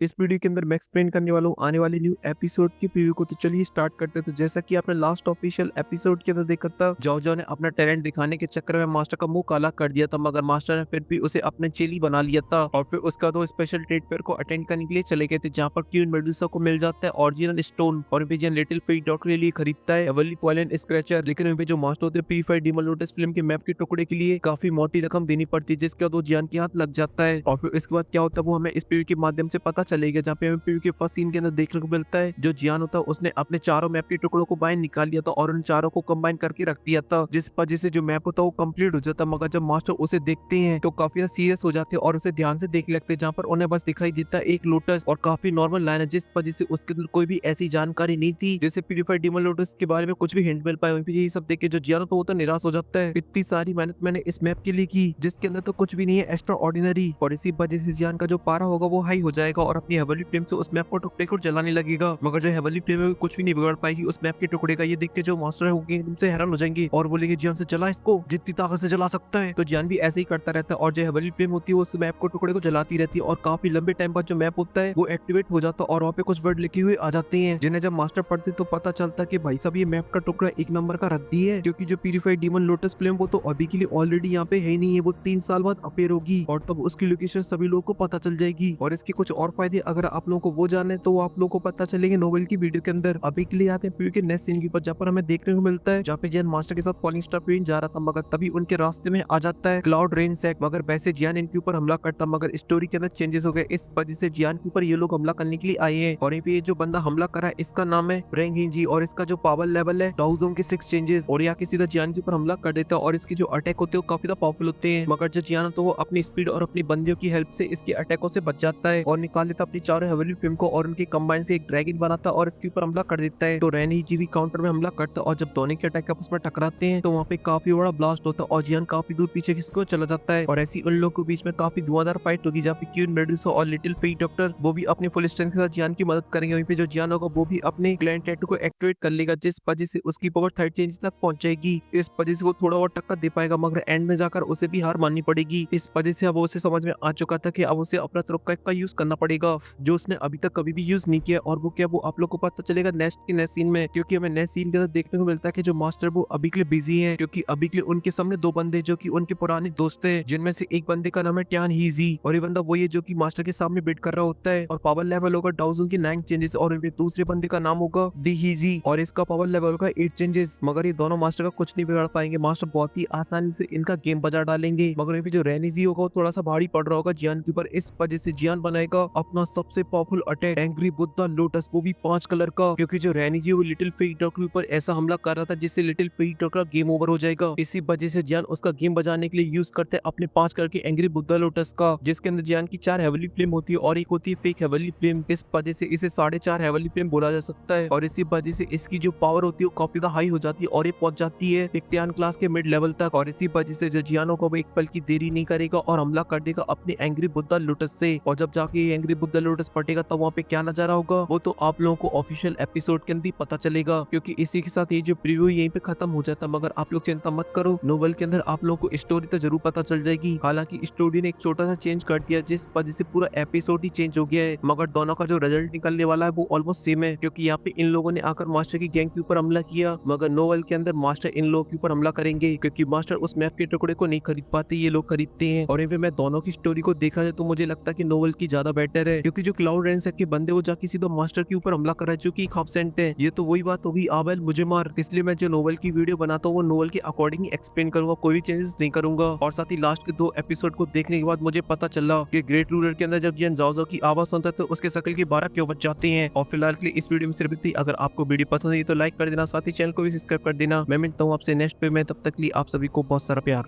इस वीडियो के अंदर मैं एक्सप्लेन करने वाला हूँ आने वाले न्यू एपिसोड की प्रीव्यू को। तो चलिए स्टार्ट करते हैं। तो जैसा कि आपने लास्ट ऑफिशियल एपिसोड के अंदर देखा था, जाओ जाओ ने अपना टैलेंट दिखाने के चक्कर में मास्टर का मुंह काला कर दिया था, मगर मास्टर ने फिर भी उसे अपने चेली बना लिया था और फिर उसका दो स्पेशल ट्रेड फेयर को अटेंड करने के लिए चले गए थे, जहाँ पर क्वीन मेडुसा को मिल जाता है ओरिजिनल स्टोन और विजन लिटिल फेट डॉक्टर के लिए खरीदता है एवरली पॉलन स्क्रैचर। लेकिन वहीं पे जो मास्टर होते हैं पी5 डीमन लोटस फिल्म के मैप के टुकड़े के लिए काफी मोटी रकम देनी पड़ती है, जिसके बाद वो जियान के हाथ लग जाता है। और फिर इसके बाद क्या होता है वो हमें इस प्रीव्यू के माध्यम से पता चलेगा, जहाँ पे हमें प्रीव्यू के फर्स्ट सीन के अंदर देखने को मिलता है जो जियान होता है उसने अपने चारों मैप के टुकड़ों को बाहर निकाल लिया था और उन चारों को कंबाइन करके रख दिया था, जिस वजह से जो मैप होता है वो कंप्लीट हो जाता है। मगर जब मास्टर उसे देखते हैं तो काफी सीरियस हो जाते हैं और उसे ध्यान से देखने लगते हैं, जहाँ पर उन्हें बस दिखाई देता है एक लोटस और काफी नॉर्मल लाइन है, जिस वजह से उसके अंदर कोई भी ऐसी जानकारी नहीं थी जैसे प्यूरिफाइड डीमन लोटस के बारे में कुछ भी हिंट मिल पाए। वहीं पे यही सब देख के जो जियान होता है वो तो निराश हो जाता है, इतनी सारी मेहनत मैंने इस मैप के लिए की जिसके अंदर तो कुछ भी नहीं है एक्स्ट्रा ऑर्डिनरी, और इसी वजह से जियान का जो पारा होगा वो हाई हो जाएगा और अपनी हेवनली फ्लेम से उस मैप को टुकड़े को जलाने लगेगा। मगर जो हेवनली फ्लेम है कुछ भी नहीं बिगाड़ पाएगी उस मैप के टुकड़े का। ये देख के जो मास्टर है वो एकदम से हैरान हो जाएंगे और बोलेंगे जियान से जला इसको, जितनी ताकत से जला सकता है। तो जियान भी ऐसे ही करता रहता है और जो हेवनली फ्लेम होती है वो उस मैप को टुकड़े को जलाती रहती है और काफी लंबे टाइम बाद जो मैप होता है वो एक्टिवेट हो जाता है और वहाँ पे कुछ वर्ड लिखे हुए आ जाते हैं, जिन्हें जब मास्टर पढ़ते तो पता चलता है कि भाई साहब ये मैप का टुकड़ा एक नंबर का रद्दी है, क्योंकि जो प्यूरिफाइड डीमन लोटस फ्लेम वो तो अभी के लिए ऑलरेडी यहाँ पे है ही नहीं है, वो 3 साल बाद अपेयर होगी और तब उसकी लोकेशन सभी लोगों को पता चल जाएगी। और इसके कुछ और फायदे अगर आप लोगों को वो जाने तो वो आप लोगों को पता चलेंगे नोवेल की वीडियो के अंदर। अभी के लिए आते हैं प्रीव्यू के नेक्स्ट सीन के ऊपर, जहाँ पर हमें देखने को मिलता है जहाँ पे जियान मास्टर के साथ फॉलिंग स्टार प्लेन जा रहा था, मगर तभी उनके रास्ते में आ जाता है क्लाउड रेन सेक। मगर वैसे जियान इनके ऊपर हमला करता, मगर स्टोरी के अंदर चेंजेस हो गए, इस वजह से जियान के ऊपर ये लोग हमला करने के लिए आए हैं। और ये जो बंदा हमला करा है इसका नाम है ब्रेंग हिंजी और इसका जो पावर लेवल है डाउजोंग के 6 चेंजेस, और यहाँ सीधा जियान के ऊपर हमला कर देता है और इसके जो अटैक होते हैं वो काफी ज्यादा पावरफुल होते हैं। मगर जो जियान तो वो अपनी स्पीड और अपनी बंदियों की हेल्प से इसके अटैकों से बच जाता है और निकाल देता अपनी चारों हेवनली फ्लेम को और उनके कंबाइन से एक ड्रैगन बनाता और इसके ऊपर हमला कर देता है। तो रेन हिंजी भी काउंटर में हमला करता है और जब दोनों के अटैक आपस में टकराते हैं तो वहाँ पे काफी बड़ा ब्लास्ट होता है और जियान काफी दूर पीछे किसको चला जाता है। और ऐसी उन लोगों के बीच में काफी धुआंधार फाइट होगी, जहाँ पे क्वीन मेडुसा और लिटिल फेट डॉक्टर वो भी अपने फुल स्ट्रेंथ के साथ जियान की मदद करेंगे। वहीं पे जो जियान होगा वो भी अपने क्लैन टैटू को एक्टिवेट कर लेगा, जिस वजह से उसकी पावर 3rd चेंज तक पहुंच जाएगी। इस वजह से वो थोड़ा और टक्कर दे पाएगा, मगर एंड में जाकर उसे भी हार माननी पड़ेगी। इस वजह से अब उसे समझ में आ चुका था कि अब उसे अपना तुरक्का का यूज करना पड़ेगा, जो उसने अभी तक कभी भी यूज नहीं किया। और वो क्या वो आप लोग को पता चलेगा नेक्स्ट सीन में, क्योंकि हमें नेक्स्ट सीन के अंदर देखने को मिलता है कि जो मास्टर वो अभी के लिए बिजी है, क्योंकि अभी के लिए उनके सामने 2 बंदे जो कि उनके पुराने दोस्त हैं, जिनमें से एक बंदे का नाम है ट्यान हीजी और ये बंदा वही है जो कि मास्टर के सामने बिड कर रहा होता है और पावर लेवल होगा डाउजन की 9 चेंजेस, और दूसरे बंदे का नाम होगा डी हीजी और इसका पावर लेवल होगा 8 चेंजेस। मगर ये दोनों मास्टर का कुछ नहीं बिगाड़ पाएंगे, मास्टर बहुत ही आसानी से इनका गेम बजा डालेंगे। मगर जो रेनिजी होगा वो थोड़ा सा भारी पड़ रहा होगा जियान के ऊपर, इस वजह से जियान बनाएगा अपना सबसे powerful attack angry Buddha lotus, वो भी 5 कलर का, क्योंकि जो रेनिजी वो लिटिल फेट डॉक्टर के ऊपर ऐसा हमला कर रहा था जिससे लिटिल फेट डॉक्टर का गेम ओवर हो जाएगा। इसी वजह से जियान उसका गेम बजाने के लिए यूज करते हैं अपने 5 कलर के एंग्री बुद्धा लोटस का, जिसके अंदर जियान की 4 हेवनली फ्लेम होती है और एक होती है फेक हेवनली फ्लेम। इस वजह से इसे 4.5 हेवनली फ्लेम बोला जा सकता है और इसी वजह से इसकी जो पावर होती है वो काफी ज्यादा हाई हो जाती है और ये पहुंच जाती है इक्तियान क्लास के मिड लेवल तक। और इसी वजह से जो जियानो को एक पल की देरी नहीं करेगा और हमला कर देगा अपने एंग्री बुद्धा लोटस से। और जब जाके ये एंग्री बुद्धा लोटस फटेगा तब वहाँ पे क्या नजारा होगा वो तो आप लोगों को ऑफिशियल एपिसोड के अंदर ही पता चलेगा, क्योंकि इसी के साथ ये जो प्रीव्यू यहीं पे खत्म हो जाता है। मगर आप लोग चिंता मत करो, नोवेल के अंदर आप लोगों को स्टोरी तो जरूर पता चल जाएगी। हालांकि स्टोरी ने एक छोटा सा चेंज कर दिया जिस वजह से पूरा एपिसोड ही चेंज हो गया है, मगर दोनों का जो रिजल्ट निकलने वाला है वो ऑलमोस्ट सेम है, क्योंकि यहाँ पे इन लोगों ने आकर मास्टर की गैंग के ऊपर हमला किया, मगर नोवेल के अंदर मास्टर इन लोगों के ऊपर हमला करेंगे, क्योंकि मास्टर उस मैप के टुकड़े को नहीं खरीद पाते, ये लोग खरीदते हैं। और यहाँ पे मैं दोनों की स्टोरी को देखा जाए तो मुझे लगता है कि नोवेल की ज्यादा बेटर है, क्योंकि जो क्लाउड रेंसेक के बंदे वो जाके सीधा मास्टर के ऊपर हमला कर रहा है जो कि एक एब्सेंट है। ये तो वही बात होगी आबेल मुझे मार, इसलिए मैं जो नोवेल की वीडियो बनाता हूँ वो नोवेल के अकॉर्डिंग एक्सप्लेन करूंगा, कोई भी चेंजेस नहीं करूंगा। और साथ ही लास्ट के 2 एपिसोड को देखने के बाद मुझे पता चला कि ग्रेट रूलर के अंदर जब जियान जाओ की आवाज सुनता है तो उसके शकल के 12 क्यों बच जाते हैं। और फिलहाल के लिए इस वीडियो में सिर्फ इतना ही। अगर आपको वीडियो पसंद आई तो लाइक कर देना, साथ ही चैनल को भी सब्सक्राइब कर देना। मैं मिलता हूँ आपसे नेक्स्ट पे में, तब तक के लिए आप सभी को बहुत सारा प्यार।